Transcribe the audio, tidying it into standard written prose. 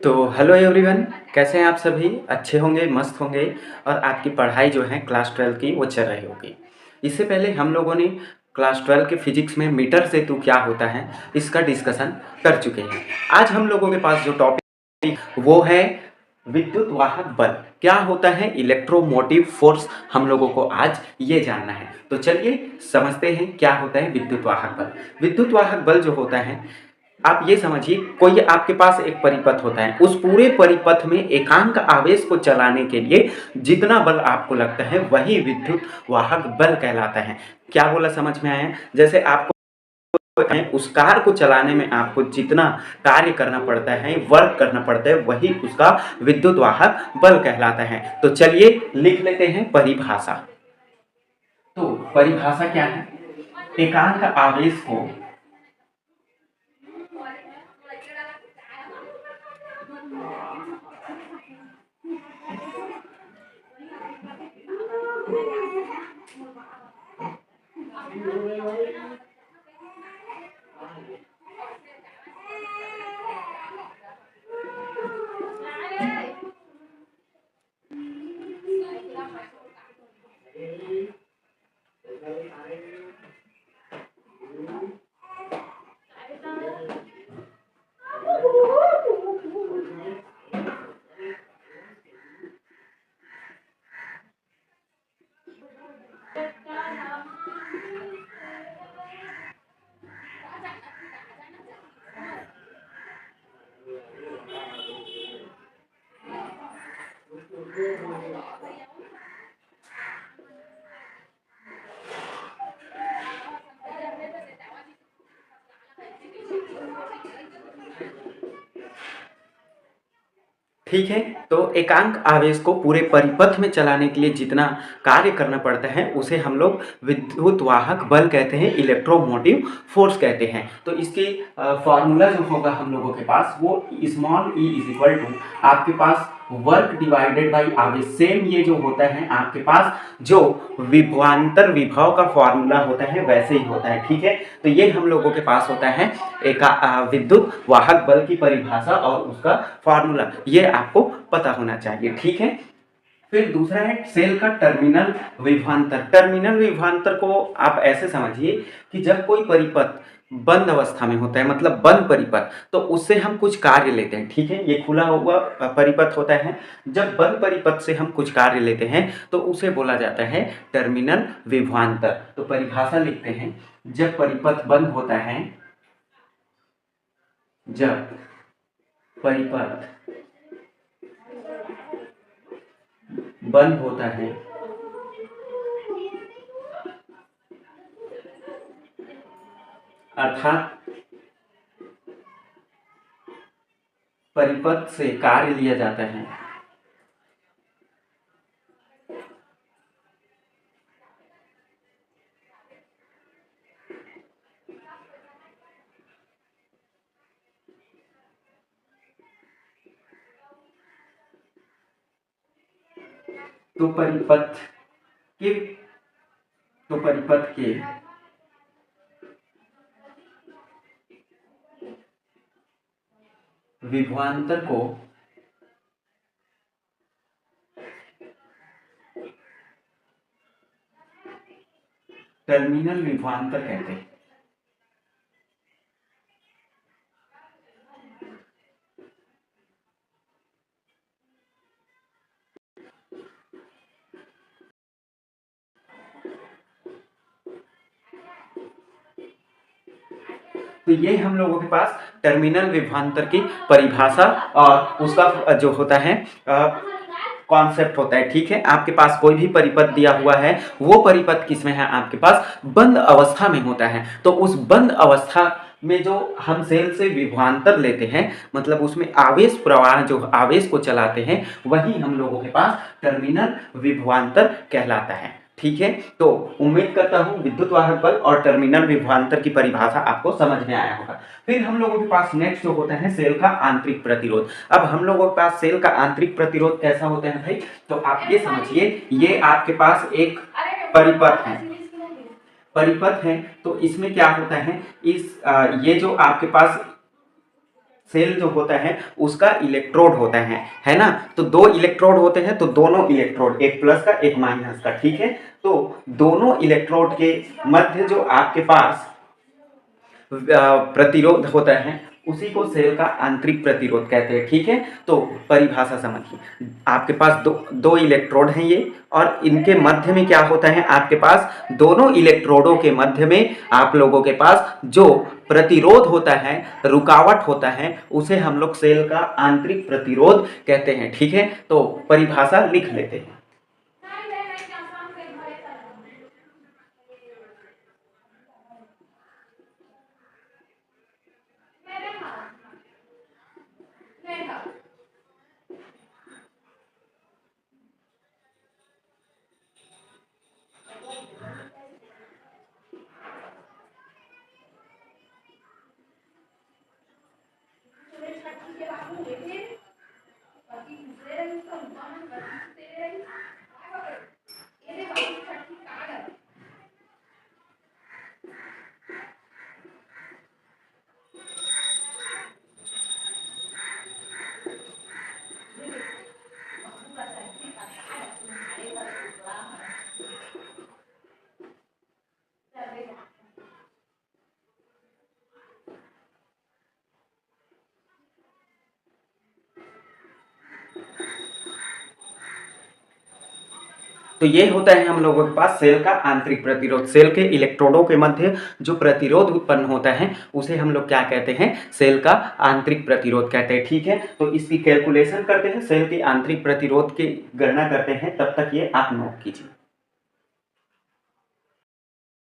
तो hello everyone, कैसे हैं आप सभी? अच्छे होंगे, मस्त होंगे और आपकी पढ़ाई जो है क्लास 12 की वो चल रही होगी। इससे पहले हम लोगों ने क्लास 12 के फिजिक्स में मीटर सेतु क्या होता है इसका डिस्कशन कर चुके हैं। आज हम लोगों के पास जो टॉपिक वो है विद्युत वाहक बल। क्या होता है इलेक्ट्रोमोटिव फोर्स, हम लोगों को आज ये जानना है। तो चलिए समझते हैं क्या होता है विद्युत वाहक बल। विद्युत वाहक बल जो होता है, आप ये समझिए कोई आपके पास एक परिपथ होता है, उस पूरे परिपथ में एकांक आवेश को चलाने के लिए जितना बल आपको लगता है वही विद्युत वाहक बल कहलाता है। क्या बोला, समझ में आया? जैसे आपको उस कार को चलाने में आपको जितना कार्य करना पड़ता है, वर्क करना पड़ता है, वही उसका विद्युत वाहक बल कहलाता है। तो चलिए लिख लेते हैं परिभाषा। तो परिभाषा क्या है? एकांक आवेश को ठीक है। तो एकांक आवेश को पूरे परिपथ में चलाने के लिए जितना कार्य करना पड़ता है उसे हम लोग विद्युत वाहक बल कहते हैं, इलेक्ट्रोमोटिव फोर्स कहते हैं। तो इसकी फॉर्मूला जो होगा हम लोगों के पास वो small E is equal to आपके पास वर्क डिवाइडेड बाई आवेश। सेम ये जो होता है आपके पास जो विभवांतर विभव का फॉर्मूला होता है वैसे ही होता है। ठीक है, तो ये हम लोगों के पास होता है एक विद्युत वाहक बल की परिभाषा और उसका फॉर्मूला, ये आपको पता होना चाहिए। ठीक है, फिर दूसरा है सेल का टर्मिनल विभवांतर। टर्मिनल विभवांतर को आप ऐसे समझिए कि जब कोई परिपथ बंद अवस्था में होता है, मतलब बंद परिपथ, तो उससे हम कुछ कार्य लेते हैं। ठीक है, ये खुला हुआ परिपथ होता है, जब बंद परिपथ से हम कुछ कार्य लेते हैं तो उसे बोला जाता है टर्मिनल विभवांतर। तो परिभाषा लिखते हैं, जब परिपथ बंद होता है, जब परिपथ बंद होता है अर्थात परिपथ से कार्य लिया जाता है, तो के परिपथ के विभवांतर को टर्मिनल विभवांतर कहते हैं। तो ये हम लोगों के पास टर्मिनल विभवांतर की परिभाषा और उसका जो होता है कॉन्सेप्ट होता है। ठीक है, आपके पास कोई भी परिपथ दिया हुआ है, वो परिपथ किसमें है? आपके पास बंद अवस्था में होता है। तो उस बंद अवस्था में जो हम सेल से विभवांतर लेते हैं, मतलब उसमें आवेश प्रवाह, जो आवेश को चलाते हैं, वही हम लोगों के पास टर्मिनल विभवांतर कहलाता है। ठीक है, तो उम्मीद करता हूं विद्युत वाहक बल और टर्मिनल विभवांतर की परिभाषा आपको समझ में आया होगा। फिर हम लोगों के पास नेक्स्ट जो होता है सेल का आंतरिक प्रतिरोध। अब हम लोगों के पास सेल का आंतरिक प्रतिरोध कैसा होता है भाई? तो आप ये समझिए, ये आपके पास एक परिपथ है, परिपथ है, तो इसमें क्या होता है, ये जो आपके पास सेल जो होता है उसका इलेक्ट्रोड होता है ना। तो दो इलेक्ट्रोड होते हैं, तो दोनों इलेक्ट्रोड, एक प्लस का एक माइनस का, ठीक है। तो दोनों इलेक्ट्रोड के मध्य जो आपके पास प्रतिरोध होता है उसी को सेल का आंतरिक प्रतिरोध कहते हैं, ठीक है। तो परिभाषा समझिए, आपके पास दो इलेक्ट्रोड हैं ये, और इनके मध्य में क्या होता है, आपके पास दोनों इलेक्ट्रोडों के मध्य में आप लोगों के पास जो प्रतिरोध होता है, रुकावट होता है, उसे हम लोग सेल का आंतरिक प्रतिरोध कहते हैं, ठीक है। तो परिभाषा लिख लेते हैं। तो ये होता है हम लोगों के पास सेल का आंतरिक प्रतिरोध। सेल के इलेक्ट्रोडों के मध्य जो प्रतिरोध उत्पन्न होता है उसे हम लोग क्या कहते हैं, सेल का आंतरिक प्रतिरोध कहते हैं, ठीक है। तो इसकी कैलकुलेशन करते हैं, सेल के आंतरिक प्रतिरोध की गणना करते हैं, तब तक ये आप नोट कीजिए।